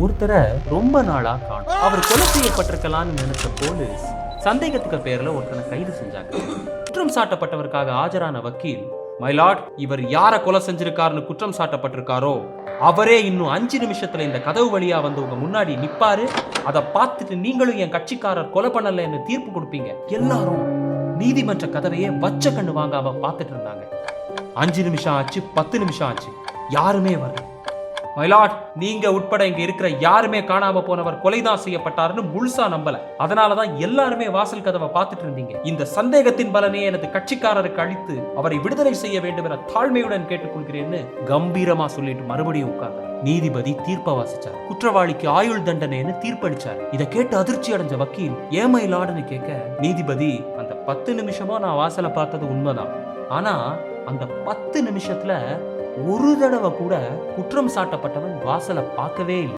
ஒருத்தரை ரொம்ப நாளா காணும். அவர் கொலை செய்யப்பட்டிருக்கலாம்னு நினைச்ச போலீஸ் சந்தேகத்துக்கு பேர்ல ஒருத்தனை கைது செஞ்சாங்க. குற்றம் சாட்டப்பட்டவருக்காக ஆஜரான வக்கீல், மை லார்ட், இவர் யார கொலை செஞ்சிருக்காருன்னு குற்றம் சாட்டப்பட்டிருக்காரோ அவரே இன்னும் 5 நிமிஷத்துல இந்த கதவு வழியா வந்து உங்க முன்னாடி நிப்பாரு. அதை பார்த்துட்டு நீங்களும் என் கட்சிக்காரர் கொலை பண்ணலன்னு தீர்ப்பு கொடுப்பீங்க. எல்லாரும் நீதிமன்ற கதவையே வச்ச கண்ணு வாங்காம பார்த்துட்டு இருந்தாங்க. 5 நிமிஷம் ஆச்சு, 10 நிமிஷம் ஆச்சு, யாருமே வரல. மயிலாட், நீங்க உட்பட இங்க இருக்கிற யாருமே காணாம போனவர் கொலைதான் செய்யப்பட்டாருன்னு முழுசா நம்பல. அதனாலதான் எல்லாருமே வாசல் கதவை பார்த்துட்டு இருந்தீங்க. இந்த சந்தேகத்தின் பலனே எனது கட்சிக்காரருக்கு அளித்து அவரை விடுதலை செய்ய வேண்டும் என தாழ்மையுடன் கேட்டுக்கொள்கிறேன்னு கம்பீரமா சொல்லிட்டு மறுபடியும் உட்கார்ந்தார். நீதிபதி தீர்ப்பை வாசிச்சார். குற்றவாளிக்கு ஆயுள் தண்டனைன்னு தீர்ப்பளிச்சார். இதை கேட்டு அதிர்ச்சி அடைஞ்ச வக்கீல், ஏன் மயிலாடுன்னு கேட்க, நீதிபதி, அந்த 10 நிமிஷமா நான் வாசலை பார்த்தது உண்மைதான். ஆனா அந்த 10 நிமிஷத்துல ஒரு தடவை கூட குற்றம் சாட்டப்பட்டவன் வாசலை பார்க்கவே இல்லை.